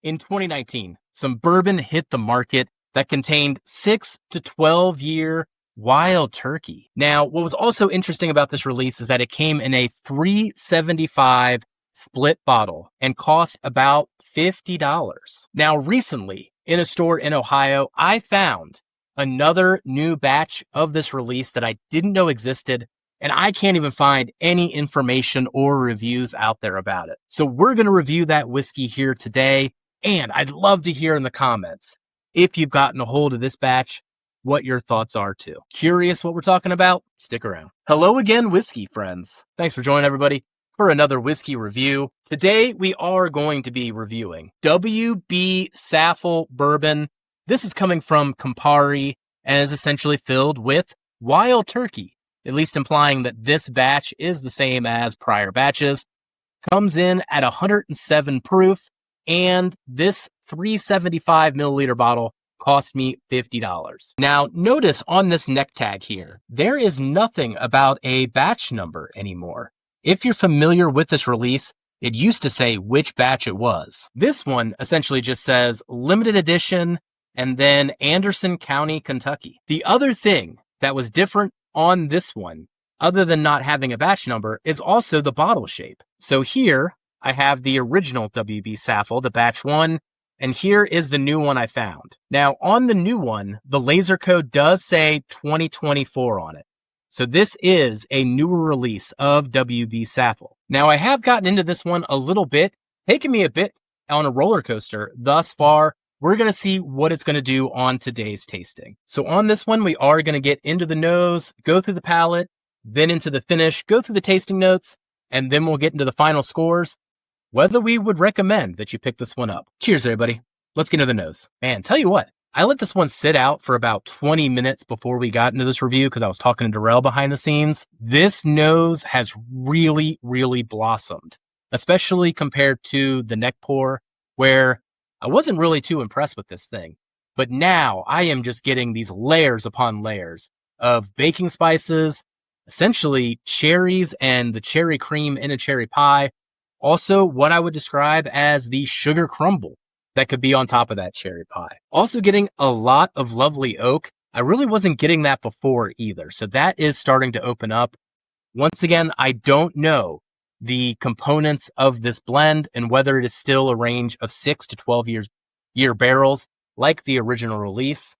In 2019, some bourbon hit the market that contained 6 to 12 year Wild Turkey. Now, what was also interesting about this release is that it came in a $3.75 split bottle and cost about $50. Now, recently in a store in Ohio, I found another new batch of this release that I didn't know existed, and I can't even find any information or reviews out there about it. So we're going to review that whiskey here today, and I'd love to hear in the comments, if you've gotten a hold of this batch, what your thoughts are too. Curious what we're talking about? Stick around. Hello again, whiskey friends. Thanks for joining everybody for another whiskey review. Today, we are going to be reviewing WB Saffell Bourbon. This is coming from Campari and is essentially filled with Wild Turkey, at least implying that this batch is the same as prior batches. Comes in at 107 proof, and this 375 milliliter bottle cost me $50. Now, notice on this neck tag here, there is nothing about a batch number anymore. If you're familiar with this release, it used to say which batch it was. This one essentially just says limited edition and then Anderson County, Kentucky. The other thing that was different on this one, other than not having a batch number, is also the bottle shape. So here I have the original WB Saffell, the batch 1, and here is the new one I found. Now, on the new one, the laser code does say 2024 on it. So this is a newer release of WB Saffell. Now, I have gotten into this one a little bit, taken me a bit on a roller coaster thus far. We're going to see what it's going to do on today's tasting. So on this one, we are going to get into the nose, go through the palate, then into the finish, go through the tasting notes, and then we'll get into the final scores, whether we would recommend that you pick this one up. Cheers, everybody. Let's get into the nose. Man, tell you what, I let this one sit out for about 20 minutes before we got into this review because I was talking to Darrell behind the scenes. This nose has really, really blossomed, especially compared to the neck pour, where I wasn't really too impressed with this thing. But now I am just getting these layers upon layers of baking spices, essentially cherries and the cherry cream in a cherry pie. Also, what I would describe as the sugar crumble that could be on top of that cherry pie. Also getting a lot of lovely oak. I really wasn't getting that before either. So that is starting to open up. Once again, I don't know the components of this blend and whether it is still a range of 6 to 12 year barrels like the original release.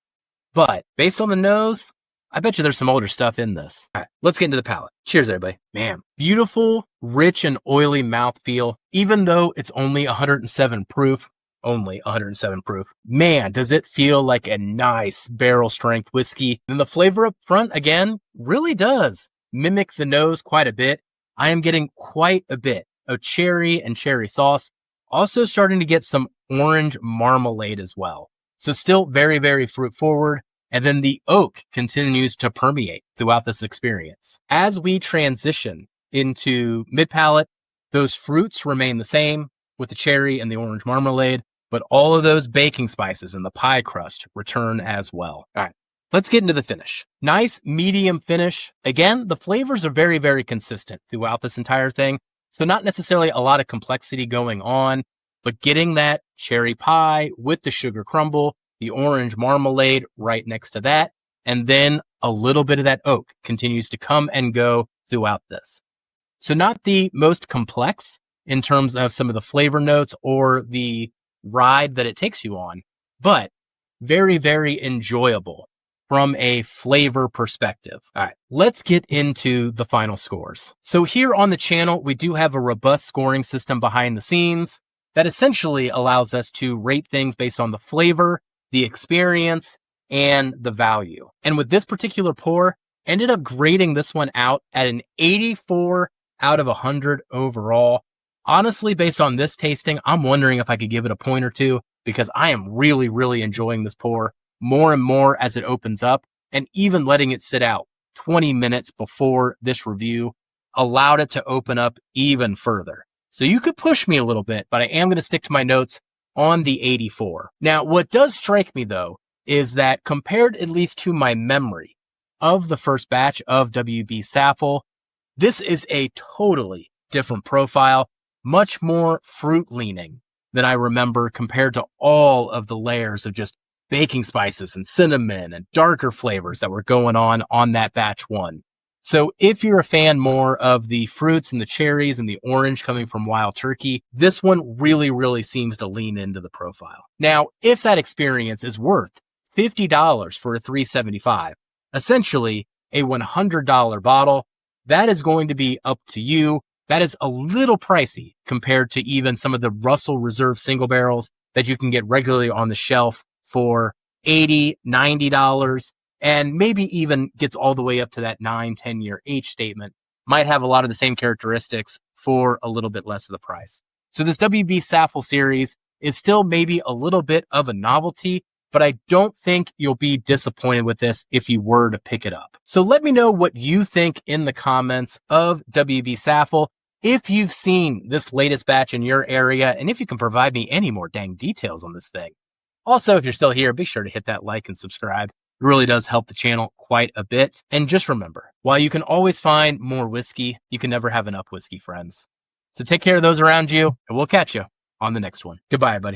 But based on the nose, I bet you there's some older stuff in this. All right, let's get into the palate. Cheers, everybody. Man, beautiful, rich, and oily mouthfeel, even though it's only 107 proof. Only 107 proof. Man, does it feel like a nice barrel strength whiskey. And the flavor up front, again, really does mimic the nose quite a bit. I am getting quite a bit of cherry and cherry sauce. Also starting to get some orange marmalade as well. So still very, very fruit forward. And then the oak continues to permeate throughout this experience. As we transition into mid-palate, those fruits remain the same with the cherry and the orange marmalade, but all of those baking spices and the pie crust return as well. All right, let's get into the finish. Nice medium finish. Again, the flavors are very, very consistent throughout this entire thing. So not necessarily a lot of complexity going on, but getting that cherry pie with the sugar crumble, the orange marmalade right next to that, and then a little bit of that oak continues to come and go throughout this. So not the most complex in terms of some of the flavor notes or the ride that it takes you on, but very, very enjoyable from a flavor perspective. All right, let's get into the final scores. So here on the channel, we do have a robust scoring system behind the scenes that essentially allows us to rate things based on the flavor, the experience, and the value. And with this particular pour, ended up grading this one out at an 84 out of 100 overall. Honestly, based on this tasting, I'm wondering if I could give it a point or two because I am really, really enjoying this pour more and more as it opens up, and even letting it sit out 20 minutes before this review allowed it to open up even further. So you could push me a little bit, but I am going to stick to my notes on the 84. Now, what does strike me though, is that compared at least to my memory of the first batch of WB Saffell, this is a totally different profile, much more fruit leaning than I remember compared to all of the layers of just baking spices and cinnamon and darker flavors that were going on that batch one. So if you're a fan more of the fruits and the cherries and the orange coming from Wild Turkey, this one really, really seems to lean into the profile. Now, if that experience is worth $50 for a $375, essentially a $100 bottle, that is going to be up to you. That is a little pricey compared to even some of the Russell Reserve single barrels that you can get regularly on the shelf for $80, $90, and maybe even gets all the way up to that 9-10 year age statement. Might have a lot of the same characteristics for a little bit less of the price. So this WB Saffell series is still maybe a little bit of a novelty, but I don't think you'll be disappointed with this if you were to pick it up. So let me know what you think in the comments of WB Saffell. If you've seen this latest batch in your area, and if you can provide me any more dang details on this thing. Also, if you're still here, be sure to hit that like and subscribe. It really does help the channel quite a bit. And just remember, while you can always find more whiskey, you can never have enough whiskey, friends. So take care of those around you, and we'll catch you on the next one. Goodbye, everybody.